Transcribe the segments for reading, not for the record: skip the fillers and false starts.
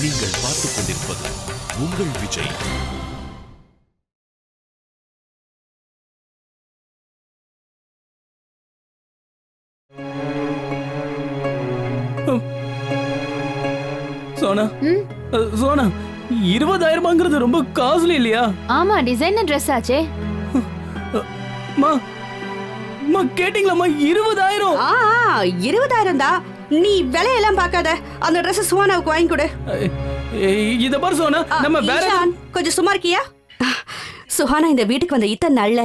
நீங்கள் பார்த்துக் கொண்டிருப்பது உங்கள் விஜய். சோனா, சோனா, 20,000 ரொம்ப காஸ்ட்லி இல்லையா? ஆமா, டிசைனர் Dress ஆச்சே. மா மா கேட்டிங்களா? 20,000. 20,000 தான். நீ விலையெல்லாம் பார்க்காத, அந்த Dress சுவானாவுக்கு வாங்கி கொடு. இத பாரு சோனா, நம்ம வேற கொஞ்சம் சும்மா இருக்கியா? சுஹானா இந்த வீட்டுக்கு வந்த இத்தனை நாள்ல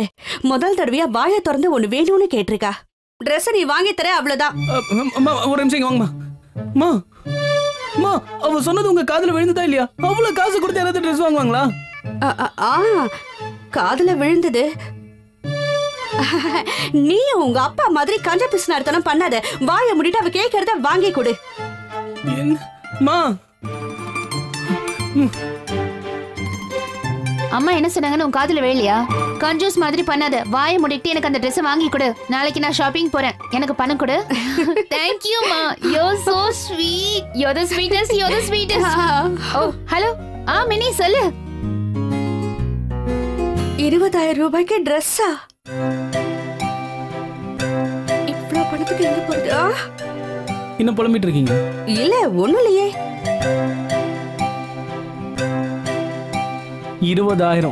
முதல் தடவையா வாயை திறந்து ஒண்ணு வேணும்னு கேட்டிருக்கா. Dress நீ வாங்கி தர, அவ்வளவுதான். ஒரு நிமிஷம் வாங்கம்மா. மா மா, அவ சொன்னது உங்க காதுல விழுந்ததா இல்லையா? அவ்வளவு காசு கொடுத்து யாராவது ட்ரெஸ் வாங்குவாங்களா? காதுல விழுந்தது. நீ உங்க அப்பா மாதிரி கஞ்ச பிசுனார்த்தனம் பண்ணாத. வாயை முடிட்டு அவ கேட்கறத வாங்கி கொடு. மா, அம்மா என்ன சொன்னாங்கன்னு உன் காதுல விழலையா? கஞ்சூஸ் மாதிரி பண்ணாத. வாயை முடிட்டு எனக்கு அந்த Dress வாங்கி கொடு. நாளைக்கு நான் ஷாப்பிங் போறேன். எனக்கு பணம் கொடு. Thank you மா. You're so sweet. You're the sweetest. You're the sweetest. Oh, hello. Mini சொல்லு. 20,000 ரூபாய்க்கு Dress-ஆ? இவ்ளோ பணத்துக்கு எங்க போறது? இன்னும் புலம்பிட்டு இருக்கீங்க? இல்ல, ஒண்ணும் இல்லையே. 20,000.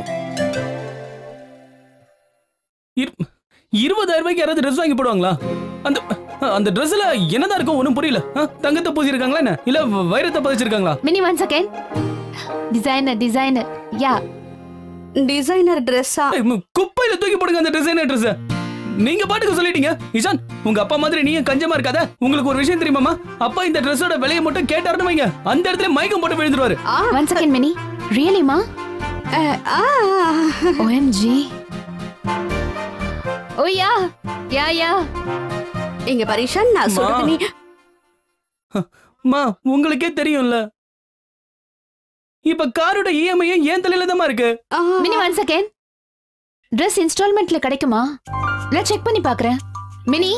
20,000 ரூபாய்க்கு யாராவது ட்ரெஸ் வாங்கி போடுவாங்களா? அந்த ட்ரெஸ்ல என்னதான் இருக்கும் ஒண்ணும் புரியல. தங்கத்தை பூசி இருக்காங்களா என்ன, இல்ல வைரத்தை பதிச்சிருக்காங்களா? Mini one second. டிசைனர் யா, டிசைனர் Dress-ஆ? குப்பையில தூக்கி போடுங்க அந்த டிசைனர் Dress. நீங்க பாட்டுக்கு சொல்லிட்டீங்க. இஷான், உங்க அப்பா மாதிரி நீங்க கஞ்சமா இருக்காத. உங்களுக்கு ஒரு விஷயம் தெரியுமாமா? அப்பா இந்த ட்ரெஸ்ஸோட விலையை மட்டும் கேட்டாருன்னு வைங்க, அந்த இடத்துல மயக்கம் போட்டு விழுந்துருவாரு. ஒன் செகண்ட் மினி, ரியலி மா? OMG. ஓ யா. இங்க பரிஷன், நான் சொல்றது நீ. மா, உங்களுக்கே தெரியும்ல, இப்ப காரோட EMI ஏன் தலையில தான் இருக்கு. Mini one second. Dress இன்ஸ்டால்மெண்ட்ல கிடைக்குமா? நான் செக் பண்ணி பார்க்கறேன். Mini,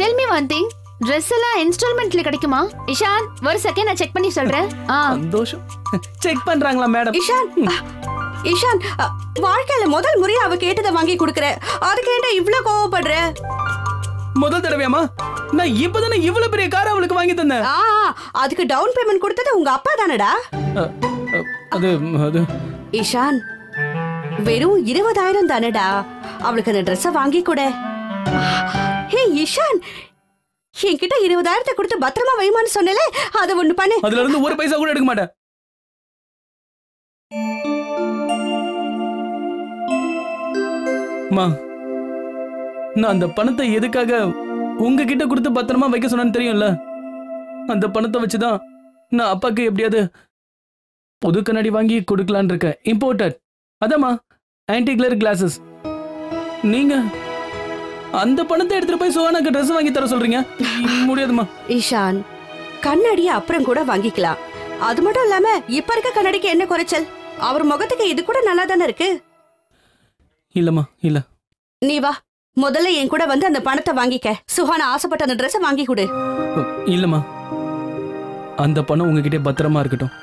tell me one thing. Dress எல்லாம் இன்ஸ்டால்மெண்ட்ல கிடைக்குமா? இஷான், ஒரு செகண்ட் நான் செக் பண்ணி சொல்றேன். சந்தோஷம். செக் பண்றாங்களா மேடம்? இஷான், வாழ்க்கையில முதல் முறையா அவ கேட்டதை வாங்கி கொடுக்கற. அதுக்கு ஏன்டா இவ்ளோ கோவப்படுற? முதல் தடவையாமா? நான் இப்பதானே இவ்வளவு பெரிய கார் அவளுக்கு வாங்கி தந்தேன். அதுக்கு டவுன் பேமெண்ட் கொடுத்தது உங்க அப்பா தானடா? அது இஷான், வெறும் 20,000 தானடா. அவளுக்கு அந்த Dress-அ வாங்கி கொடு. ஹே இஷான், என்கிட்ட 20,000 கொடுத்து பத்திரமா வைமான்னு சொன்னல, அத ஒண்ணு பண்ணு. அதுல இருந்து ஒரு பைசா கூட எடுக்க மாட்டேன். மா, நான் அந்த பணத்தை எதுக்காக உங்ககிட்ட கொடுத்து பத்திரமா வைக்க சொன்னேன்னு தெரியும்ல. அந்த பணத்தை வச்சுதான் நான் அப்பாக்கு எப்படியாவது புது கண்ணாடி வாங்கி கொடுக்கலான்னு இருக்கேன். இம்போர்ட்டட். அதாம்மா, ஆன்டி கிளர் கிளாஸஸ். நீங்க அந்த பணத்தை எடுத்துட்டு போய் சுகானாக்கு ட்ரெஸ் வாங்கி தர சொல்றீங்க? முடியாதுமா. ஈஷான், கண்ணாடியை அப்புறம் கூட வாங்கிக்கலாம். அது மட்டும் இல்லாம இப்ப இருக்க கண்ணாடிக்கு என்ன குறைச்சல்? அவர் முகத்துக்கு இது கூட நல்லா தானே இருக்கு. இல்லம்மா, இல்ல. நீ வா, முதல்ல என் கூட வந்து அந்த பணத்தை வாங்கிக்க. சுஹானா ஆசைப்பட்ட அந்த ட்ரெஸ் வாங்கி கொடு. இல்லம்மா, அந்த பணம் உங்ககிட்ட பத்திரமா இருக்கட்டும்.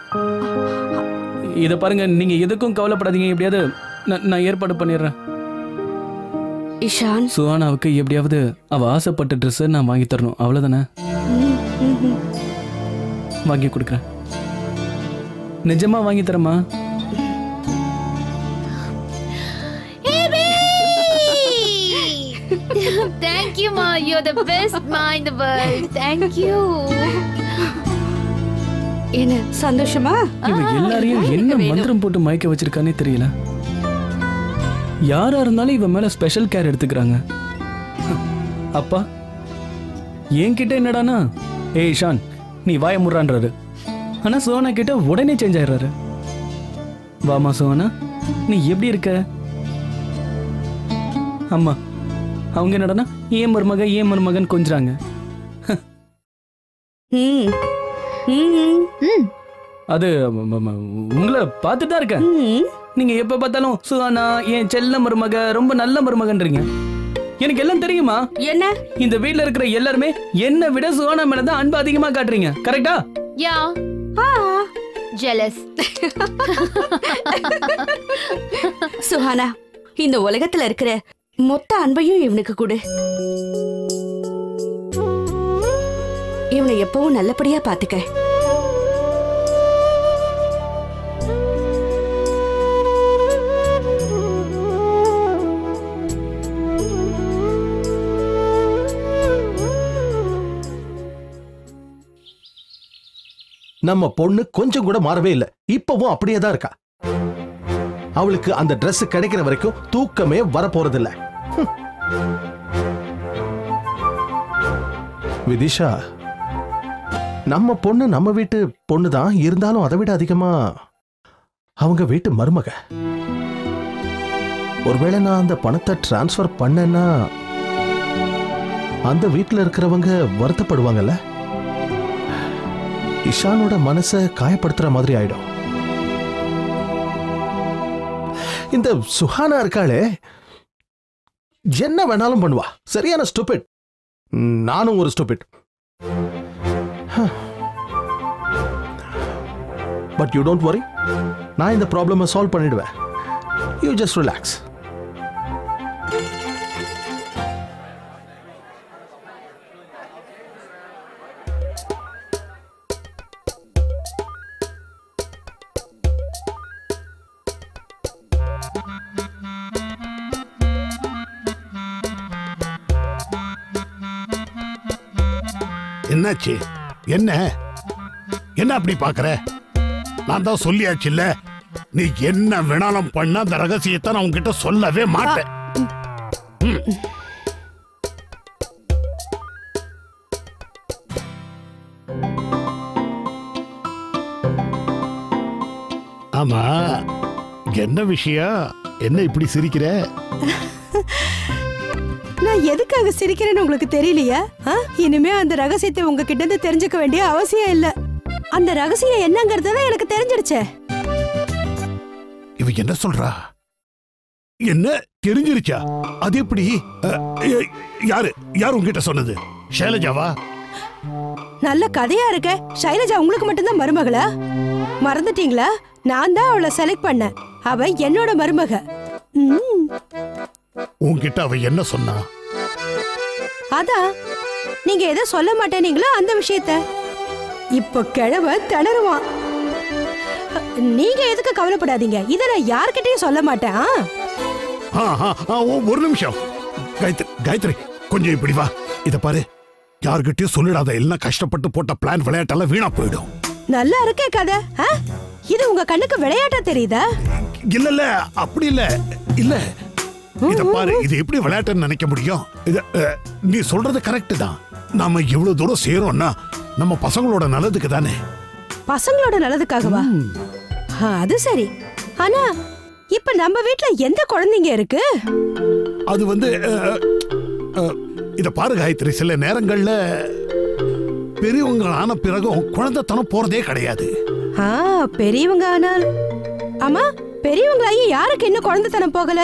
இத பாருங்க, நீங்க எதுக்கும் கவலைப்படாதீங்க. எப்படியாவது நான் ஏற்பாடு பண்ணிடுறேன். இஷான், சுஹானாவுக்கு எப்படியாவது அவ ஆசைப்பட்ட ட்ரெஸ் நான் வாங்கி தரணும், அவ்வளவுதானே? வாங்கி கொடுக்குறேன். நிஜமா வாங்கி தரமா? Thank you ma, you're the best ma in the world. Thank you. என்ன சந்தோஷமா? இவ எல்லாரையும் என்ன மந்திரம் போட்டு மயக்க வச்சிருக்கானே தெரியல. யாரா இருந்தாலும் இவ மேல ஸ்பெஷல் கேர் எடுத்துக்கிறாங்க. அப்பா என்கிட்ட என்னடானா, ஏய் ஷான் நீ வாய முறான்றாரு. ஆனா சுஹானா கிட்ட உடனே சேஞ்ச் ஆயிடுறாரு. வாமா சுஹானா, நீ எப்படி இருக்க? அம்மா அவங்க என்னடனா ஏன் மருமகன் கொஞ்சறாங்க. அது உங்களை பார்த்துட்டு தான் இருக்கேன். நீங்க எப்ப பார்த்தாலும் சுஹானா என் செல்ல மருமக, ரொம்ப நல்ல மருமகன்றீங்க. எனக்கு எல்லாம் தெரியுமா? என்ன? இந்த வீட்ல இருக்கிற எல்லாருமே என்ன விட சுஹானா மேல தான் அன்பு அதிகமா காட்டுறீங்க. கரெக்டா? யா. ஜெலஸ். சுஹானா, இந்த உலகத்துல இருக்கிற மொத்த அன்பையும் இவனுக்கு கொடு. இவனை எப்பவும் நல்லபடியா பாத்துக்க. நம்ம பொண்ணு கொஞ்சம் கூட மாறவே இல்ல. இப்பவும் அப்படியே தான் இருக்கா. அவளுக்கு அந்த Dress கிடைக்கிற வரைக்கும் தூக்கமே வரப்போறதில்ல. விதிஷா, நம்ம பொண்ணு நம்ம வீட்டு பொண்ணு தான், இருந்தாலும் அதை விட அதிகமா அவங்க வீட்டு மருமக. ஒருவேளை நான் அந்த பணத்தை டிரான்ஸ்ஃபர் பண்ணேன்னா அந்த வீட்டுல இருக்கிறவங்க வருத்தப்படுவாங்கல்ல. இஷானோட மனசை காயப்படுத்துற மாதிரி ஆயிடும். இந்த சுஹானா இருக்காளே, என்ன வேணாலும் பண்ணுவா. சரியான ஸ்டூபிட். நானும் ஒரு stupid. But you don't worry, நான் இந்த ப்ராப்ளமை சால்வ் பண்ணிடுவேன். You just relax. என்னாச்சு? என்ன என்ன அப்படி பாக்குற? நான் தான் சொல்லியாச்சு இல்ல, நீ என்ன வேணாலும் பண்ண, அந்த ரகசியத்தை நான் உன்கிட்ட சொல்லவே மாட்டேன். ஆமா, என்ன விஷயம்? என்ன இப்படி சிரிக்கிற? நான் எதுக்காக சிரிக்கிறேன்னு உங்களுக்கு தெரியலையா? இனிமே அந்த ரகசியத்தை உங்ககிட்ட இருந்து தெரிஞ்சுக்க வேண்டிய அவசியம் இல்ல. அந்த ரகசியம் என்னங்கறத எனக்கு தெரிஞ்சிடுச்சே. இவ என்ன சொல்றா? என்ன தெரிஞ்சிருச்சா? அது எப்படி? யாரு உங்ககிட்ட சொன்னது? ஷைலஜாவா? நல்ல கதையா இருக்க. ஷைலஜா உங்களுக்கு மட்டும்தான் மருமகளா? மறந்துட்டீங்களா? நான் தான் அவளை செலக்ட் பண்ணேன். அவ என்னோட மருமக. உன்கிட்ட அவ என்ன சொன்னா? அதான் நீங்க எதை சொல்ல மாட்டேனீங்களோ அந்த விஷயத்த. இப்ப கிழவ திணறுவான். நீங்க எதுக்கு கவலைப்படாதீங்க, இத நான் யார்கிட்டயும் சொல்ல மாட்டேன். ஒரு நிமிஷம் காயத்ரி, கொஞ்சம் இப்படி வா. இத பாரு, யார்கிட்டயும் சொல்லிடாத. எல்லாம் கஷ்டப்பட்டு போட்ட பிளான் விளையாட்டெல்லாம் வீணா போயிடும். நல்லா இருக்கே கதை. இது உங்க கண்ணுக்கு விளையாட்டா தெரியுதா? இல்ல அப்படி இல்ல. இல்ல இத பாரு, இது எப்படி விளையாட்டுன்னு நினைக்க முடியும்? நீ சொல்றது கரெக்ட் தான். நாம இவ்வளவு தூரம் செய்யறோம்னா நம்ம பசங்களோட நல்லதுக்கு தானே. பசங்களோட நல்லதுக்காகவா? அது சரி. ஆனா இப்ப நம்ம வீட்ல எந்த குழந்தைங்க இருக்கு? அது வந்து இத பாரு காயத்ரி, சில நேரங்கள்ல பெரியவங்க ஆன பிறகும் குழந்தைத்தனம் போறதே கிடையாது. பெரியவங்க ஆனால் ஆமா, பெரியவங்களாயி யாருக்கு இன்னும் குழந்தைத்தனம் போகல?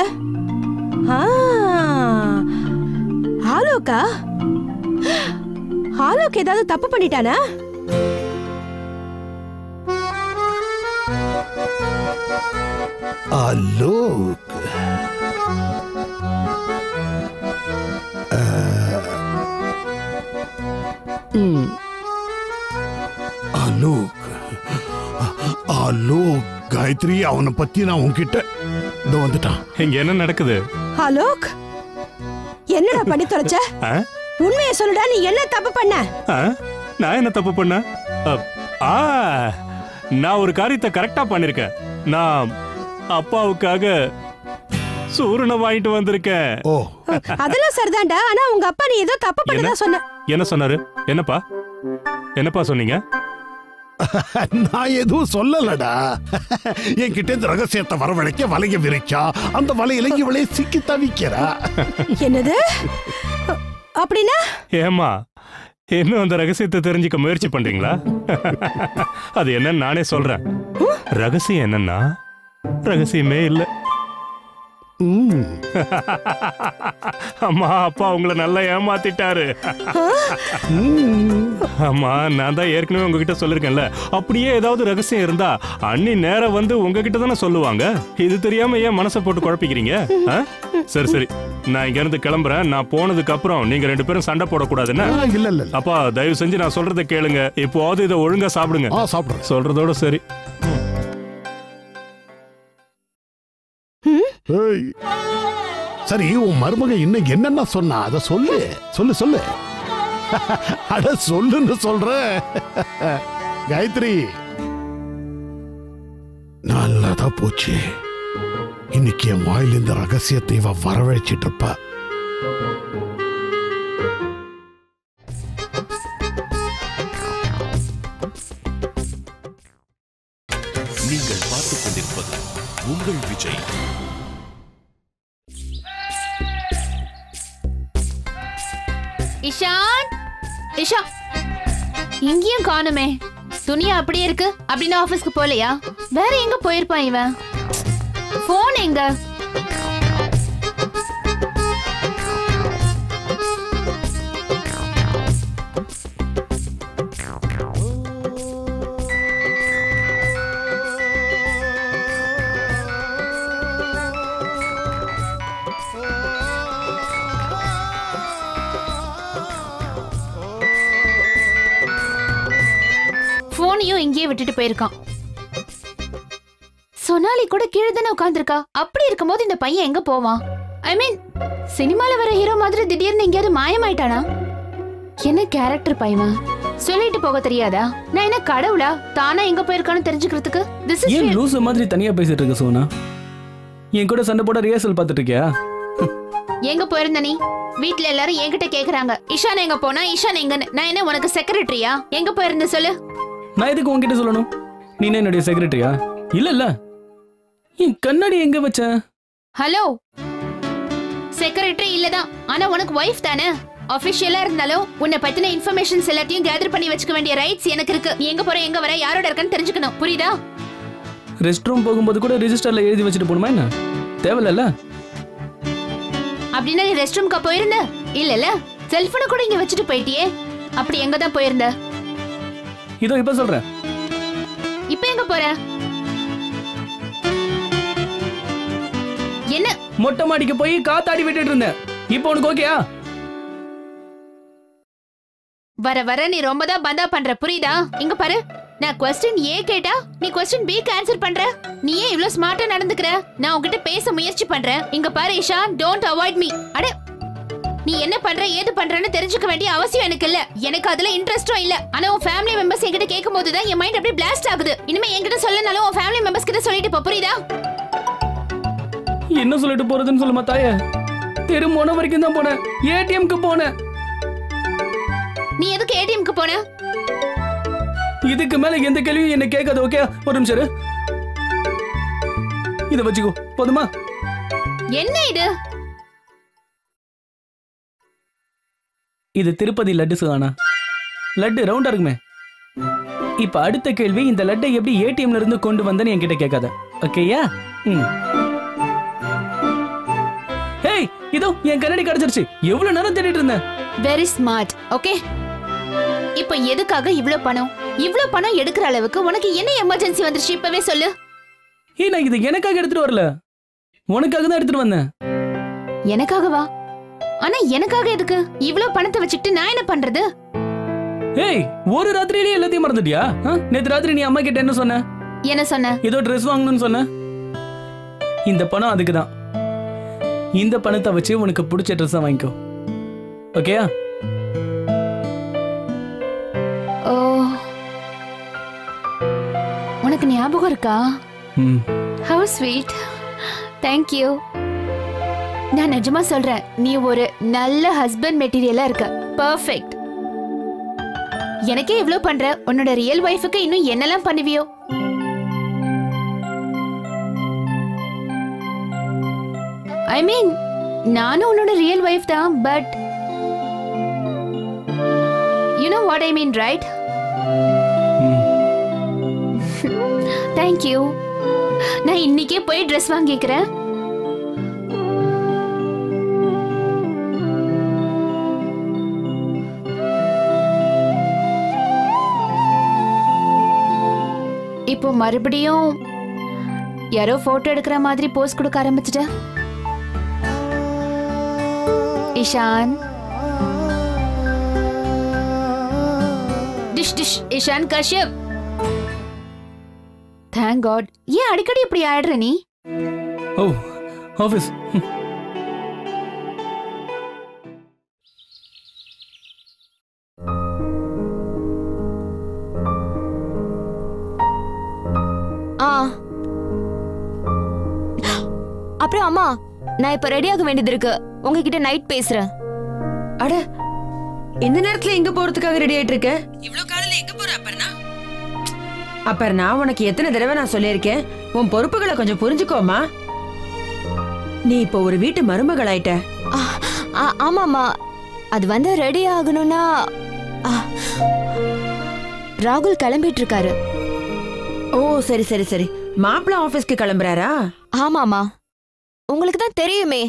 ஆலோக்கா? ஆலோக் ஏதாவது தப்பு பண்ணிட்டானா? ஆலோக் ஆலோக் காயத்ரி, அவனை பத்தி நான் உன்கிட்ட வந்துட்டான். இங்க என்ன நடக்குது? ஆலோக், என்னடா பண்ணி தொலைச்ச? உண்மையை சொல்லுடா, நீ என்ன தப்பு பண்ண? நான் என்ன தப்பு பண்ண? நான் ஒரு காரியத்தை கரெக்டா பண்ணிருக்கேன். நான் அப்பாவுக்காக சூரணை வாங்கிட்டு வந்திருக்கேன். ஓ, அதெல்லாம் சரிதான்டா. ஆனா உங்க அப்பா நீ ஏதோ தப்பு பண்ணதா சொன்ன. என்ன சொன்னாரு? என்னப்பா சொன்னீங்க? நான் எதுவும் சொல்லலடா. என்கிட்ட இந்த ரகசியத்தை வரவழைக்க வலைய விரிச்சா, அந்த வலையில இவளே சிக்கி தவிக்கிறா. என்னது? அப்படின்னா ஏமா, இன்னும் அந்த ரகசியத்தை தெரிஞ்சுக்க முயற்சி பண்றீங்களா? அது என்னன்னு நானே சொல்றேன். ரகசியம் என்னன்னா, ரகசியமே இல்ல. அம்மா அப்பா உங்களை நல்லா ஏமாத்திட்டாரு. அம்மா நான் தான் ஏற்கனவே உங்ககிட்ட சொல்லிருக்கேன்ல, அப்படியே ஏதாவது ரகசியம் இருந்தா அண்ணி நேரம் வந்து உங்ககிட்ட தானே சொல்லுவாங்க. இது தெரியாம ஏன் மனசை போட்டு குழப்பிக்கிறீங்க? சரி சரி, நான் இங்க இருந்து கிளம்புறேன். நான் போனதுக்கு அப்புறம் நீங்க 2 பேரும் சண்டை போடக்கூடாதுன்னா. இல்ல இல்ல அப்பா தயவு செஞ்சு நான் சொல்றதை கேளுங்க. இப்போவாது இதை ஒழுங்கா சாப்பிடுங்க. சாப்பிடுறேன். சொல்றதோட சரி. சரி, உன் மருமக இன்னும் என்னென்ன சொன்னா அத சொல்லு சொல்லு சொல்லு. அட சொல்லுன்னு சொல்ற. காயத்ரி, நல்லதா போச்சு. இன்னைக்கு என் வாயில் இந்த ரகசியத்தை இவ வரவழைச்சிட்டு இருப்ப. நீங்கள் பார்த்துக் கொண்டிருப்பது உங்கள் விஜய். இஷான், இஷா, இங்கேயும் காணுமே. துணியா அப்படியே இருக்கு. அப்படின்னா ஆபீஸ்க்கு போலையா? வேற எங்க போயிருப்பான் இவன்? போன் எங்க? போனையும் இங்கேயே விட்டுட்டு போயிருக்கான். சொனாலி கூட கீழே தானே உட்கார்ந்துருக்கா. அப்படி இருக்கும்போது இந்த பையன் எங்க போவான்? ஐ மீன், சினிமால வர ஹீரோ மாதிரி திடீர்னு எங்கேயாவது மாயமாயிட்டானா? என்ன கேரக்டர் பையன்? சொல்லிட்டு போக தெரியாதா? நான் என்ன கடவுளா? தானா எங்க போயிருக்கான்னு தெரிஞ்சுக்கிறதுக்கு? திஸ் இஸ் ஏன் லூசு மாதிரி தனியா பேசிட்டு இருக்க சோனா? என் கூட சண்டை போட ரிஹர்சல் பார்த்துட்டு இருக்கியா? எங்க போயிருந்த நீ? வீட்ல எல்லாரும் என்கிட்ட கேக்குறாங்க, இஷான் எங்க போனா, இஷான் எங்கன்னு. நான் என்ன உனக்கு செக்ரட்டரியா? எங்க போயிருந்த சொல்லு. நான் எதுக்கு உன்கிட்ட சொல்லணும்? நீ என்னுடைய செக்ரட்டரியா? இல்ல இல்ல, என் கண்ணாடி எங்க வச்ச? ஹலோ, செக்ரட்டரி இல்லதான், ஆனா உனக்கு வைஃப் தானே. ஆபீஷியலா இருந்தாலும் உன்னை பத்தின இன்ஃபர்மேஷன்ஸ் எல்லாத்தையும் கேதர் பண்ணி வச்சுக்க வேண்டிய ரைட்ஸ் எனக்கு இருக்கு. நீ எங்க போற, எங்க வர, யாரோட இருக்கன்னு தெரிஞ்சுக்கணும். புரியுதா? ரெஸ்ட் ரூம் போகும்போது கூட ரெஜிஸ்டர்ல எழுதி வச்சுட்டு போணுமா என்ன? தேவையில்ல. அப்படின்னா நீ ரெஸ்ட் ரூம்க்கு போயிருந்த? இல்ல, செல்போனை கூட இங்க வச்சுட்டு போயிட்டியே. அப்படி எங்க தான் போயிருந்த? இதோ இப்ப சொல்றேன். இப்ப எங்க போற? என்ன? மொட்டை மாடிக்கு போய் காத்தாடி விட்டுட்டு இருந்தேன். இப்போ உனக்கு ஓகேயா? வர வர நீ ரொம்ப தான் பந்தா பண்ற, புரியுதா? இங்க பாரு, நான் क्वेश्चन A கேட்டா நீ क्वेश्चन B க்கு ஆன்சர் பண்ற. நீ ஏன் இவ்ளோ ஸ்மார்ட்டா நடந்துக்கற? நான் உன்கிட்ட பேச முயற்சி பண்றேன். இங்க பாரு இஷா, டோன்ட் அவாய்ட் மீ. அட, நீ என்ன பண்ற ஏது பண்றன்னு தெரிஞ்சுக்க வேண்டிய அவசியம் எனக்கு இல்ல. எனக்கு அதுல இன்ட்ரெஸ்டும் இல்ல. ஆனா உன் ஃபேமிலி மெம்பர்ஸ் என்கிட்ட கேட்கும்போது தான் என் மைண்ட் அப்படியே பிளாஸ்ட் ஆகுது. இனிமே என்கிட்ட சொல்லனாலும் உன் ஃபேமிலி மெம்பர்ஸ் கிட்ட சொல்லிட்டு போ, புரியுதா? என்ன சொல்லிட்டு போறதுன்னு சொல்லுமா தாயே? தெரு மோன வரைக்கும் தான் போனேன். ஏடிஎம்க்கு போனேன். நீ எதுக்கு ஏடிஎம்க்கு போன? இதுக்கு மேல எந்த கேள்வியும் என்ன கேட்காது. ஓகே, ஒரு நிமிஷம் இரு. இத வச்சுக்கோ, போதுமா? என்ன இது? இது திருப்பதி லட்டு சுதானா. லட்டு ரவுண்டா இருக்குமே. இப்ப அடுத்த கேள்வி, இந்த லட்டை எப்படி ஏடிஎம்ல இருந்து கொண்டு வந்தேன்னு என்கிட்ட கேட்காத. ஓகேயா? ஹேய், இதோ என் கண்ணாடி கிடைச்சிருச்சு. எவ்வளவு நேரம் தேடிட்டு இருந்தேன். Very smart. ஓகே, இப்போ எதுக்காக இவ்ளோ பணம்? இவ்ளோ பணம் எடுக்கிற அளவுக்கு உனக்கு என்ன எமர்ஜென்சி வந்துருச்சு? இப்பவே சொல்லு. நான் இது எனக்காக எடுத்துட்டு வரல, உனக்காக தான் எடுத்துட்டு வந்தேன். எனக்காகவா? ஆனா எனக்காக எதுக்கு? இவ்ளோ பணத்தை வச்சுட்டு நான் என்ன பண்றது? ஏய், ஒரு ராத்திரியிலே எல்லாத்தையும் மறந்துட்டியா? நேத்து ராத்திரி நீ அம்மா கிட்ட என்ன சொன்ன? என்ன சொன்ன? ஏதோ ட்ரெஸ் வாங்கணும்னு சொன்ன. இந்த பணம் அதுக்கு தான். இந்த பணத்தை வச்சு உனக்கு பிடிச்ச ட்ரெஸ் வாங்கிக்கோ. ஓகேயா? ஓ, உனக்கு ஞாபகம் இருக்கா? How sweet. Thank you. நான் நிஜமா சொல்றேன், நீ ஒரு நல்ல ஹஸ்பண்ட் மெட்டீரியலா இருக்க. பெர்ஃபெக்ட். எனக்கே இவ்ளோ பண்ற, உன்னோட ரியல் வைஃப்க்கு இன்னும் என்னெல்லாம் பண்ணுவியோ? ஐ மீன், நானும் உன்னோட ரியல் வைஃப் தான், but you know what I mean, right? Thank you. நான் இன்னைக்கே போய் ட்ரெஸ் வாங்கிக்கிறேன். இப்போ மறுபடியும் யாரோ போட்டோ எடுக்கிற மாதிரி போஸ் கொடுக்க ஆரம்பிச்சிட்ட. இஷான் டிஷ் டிஷ் இஷான் கஷ்யப். Thank God. ஏன் அடிக்கடி இப்படி ஆடுற நீ? Oh office. அப்புறம் அம்மா, நான் இப்ப ரெடி ஆக வேண்டியது இருக்கு. உங்ககிட்ட நைட் பேசுறேன். அட, இந்த நேரத்துல எங்க போறதுக்காக ரெடி ஆயிட்டு இருக்க? இவ்ளோ காலையில எங்க போற அப்பர்ணா? அப்பர்ணா, உனக்கு எத்தனை தடவை நான் சொல்லியிருக்கேன், உன் பொறுப்புகளை கொஞ்சம் புரிஞ்சுக்கோமா. நீ இப்போ ஒரு வீட்டு மருமகள் ஆயிட்ட. ஆமாமா, அது வந்து ரெடி ஆகணும்னா ராகுல் கிளம்பிட்டு இருக்காரு. ஓ சரி சரி சரி. மாப்பிள்ள ஆபீஸ்க்கு கிளம்புறாரா? ஆமாமா, உங்களுக்கு தான் தெரியுமே,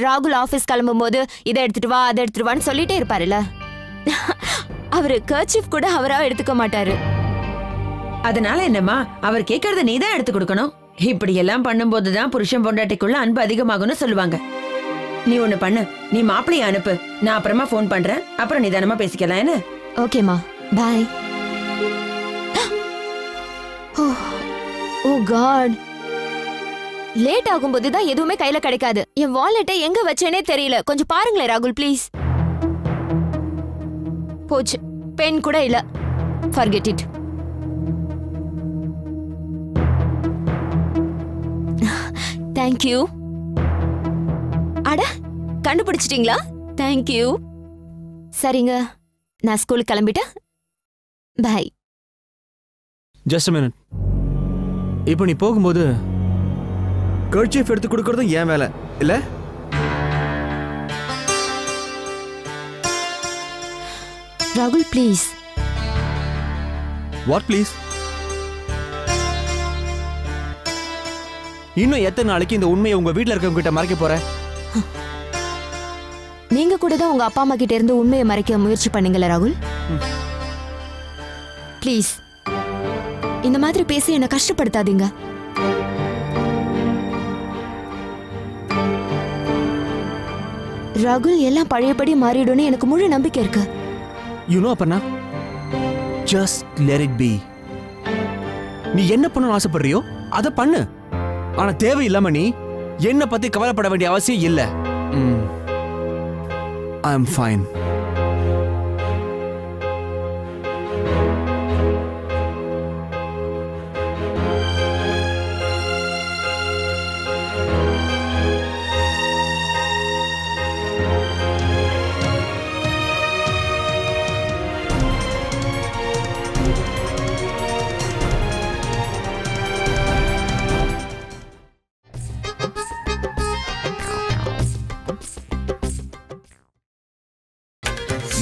ராகுல் ஆபீஸ் கிளம்பும் போது இதை எடுத்துட்டு வா அதை எடுத்துட்டு வான்னு சொல்லிட்டே இருப்பாருல்ல. அவரு கர்ச்சீஃப் கூட அவரா எடுத்துக்க மாட்டாரு. அதனால என்னம்மா, அவர் கேட்கறத நீதான் எடுத்து கொடுக்கணும். இப்படி எல்லாம் பண்ணும்போதுதான் புருஷன் பொண்டாட்டிக்குள்ள அன்பு அதிகமாகும்னு சொல்லுவாங்க. நீ ஒண்ணு பண்ணு, நீ மாப்பிளைய அனுப்பு, நான் அப்புறமா போன் பண்றேன், அப்புறம் நிதானமா பேசிக்கலாம். என்ன? ஓகேமா, பாய். ஓ காட், லேட் ஆகும்போது தான் எதுவுமே கையில கிடைக்காது. என் வாலெட்டை எங்க வச்சேனே தெரியல. கொஞ்சம் பாருங்களேன் ராகுல் ப்ளீஸ். போச்சு, பென் கூட இல்ல. Forget it. தேங்க்யூ. அட, கண்டுபிடிச்சிட்டீங்களா? தேங்க்யூ. சரிங்க, நான் ஸ்கூலுக்கு கிளம்பிட்டேன். பாய். Just minute. இப்போ நீ போகும்போது கர்ச்சீஃப் எடுத்து கொடுக்கறதும் ஏன் வேலை இல்ல? ராகுல் ப்ளீஸ். What please? இன்னும் எத்தனை நாளைக்கு இந்த உண்மையை உங்க வீட்ல இருக்கவங்க கிட்ட மறைக்க போற? நீங்க கூட தான் உங்க அப்பா அம்மா கிட்ட இருந்து உண்மையை மறைக்க முயற்சி பண்ணீங்கல்ல ராகுல். ப்ளீஸ், இந்த மாதிரி பேசி என்ன கஷ்டப்படுத்தாதீங்க. ராகுல் எல்லாம் பழையபடி மாறிடும்னு எனக்கு முழு நம்பிக்கை இருக்கு. You know Aparna, just let it be. நீ என்ன பண்ணணும்னு ஆசைப்படுறியோ அதை பண்ணு. ஆனா தேவையில்லாம நீ என்ன பத்தி கவலைப்பட வேண்டிய அவசியம் இல்ல. ஐ அம் ஃபைன்.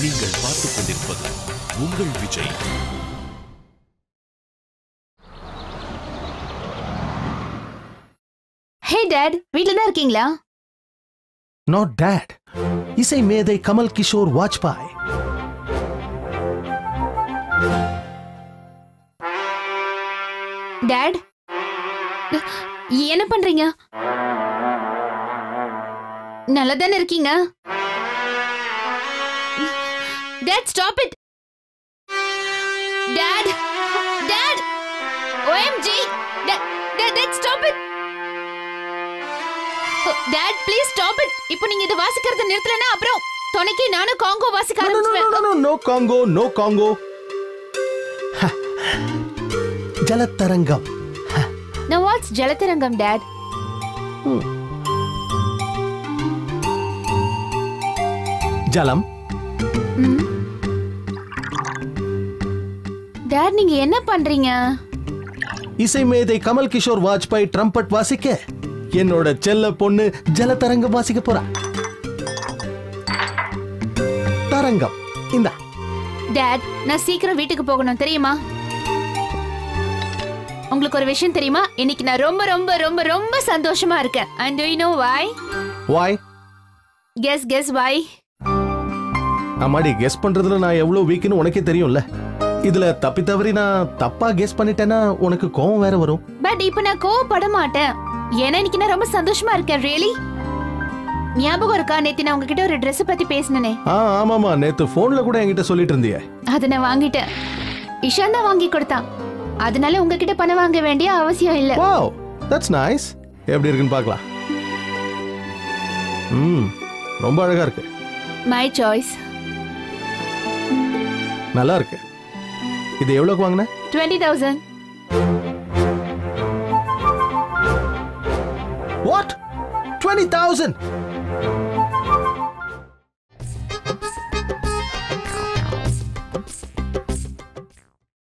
நீங்கள் பார்த்துக் கொண்டிருப்பது உங்கள் விஜய். ஹே டாட், வீட்ல தான் இருக்கீங்களா? நாட் டாட், இசை மேதை கமல் கிஷோர் வாஜ்பாய். டாட், என்ன பண்றீங்க? நல்லா தானே இருக்கீங்க? Dot, stop it. Dot, dot, OMG, dot, stop it. Dot, please stop it. இப்போ நீங்க இத வாசிக்கிறத நிறுத்தலனா அப்புறம் தொணைக்கு நானும் காங்கோ வாசிக்க ஆரம்பிச்சுவேன். நோ காங்கோ, நோ காங்கோ. ஜலதரங்கம். Now what's ஜலதரங்கம், டாட்? ஜலம். டாட், நீங்க என்ன பண்றீங்க? இசை மேதை கமல் கிஷோர் வாஜ்பாய் ட்ரம்பட் வாசிக்க என்னோட செல்ல பொண்ணு ஜலதரங்கம் வாசிக்க போறா. தரங்கம் இந்த. டாட், நான் சீக்கிரம் வீட்டுக்கு போகணும் தெரியுமா? உங்களுக்கு ஒரு விஷயம் தெரியுமா? இன்னைக்கு நான் ரொம்ப ரொம்ப ரொம்ப ரொம்ப சந்தோஷமா இருக்கேன். And do you know why? Why? Guess why? அம்மாடி, கெஸ் பண்றதுல நான் எவ்வளவு வீக்னு உனக்கே தெரியும்ல. இதுல தப்பி தவறி நான் தப்பா கெஸ் பண்ணிட்டேன்னா உனக்கு கோவம் வேற வரும். பட் இப்ப நான் கோவப்பட மாட்டேன். ஏன்னா இன்னைக்கு நான் ரொம்ப சந்தோஷமா இருக்கேன். ரியலி ஞாபகம் இருக்கா நேத்து நான் உங்ககிட்ட ஒரு Dress பத்தி பேசினேனே? ஆமாமா, நேத்து போன்ல கூட என்கிட்ட சொல்லிட்டு இருந்தியே. அதை நான் வாங்கிட்டேன். இஷான் தான் வாங்கி கொடுத்தான். அதனால உங்ககிட்ட பணம் வாங்க வேண்டிய அவசியம் இல்ல. Wow, that's nice. எப்படி இருக்குன்னு பார்க்கலாம். ரொம்ப அழகா இருக்கு. My choice. நல்லா இருக்கு. இது எவ்வளவுக்கு வாங்குன? 20,000. What? 20,000?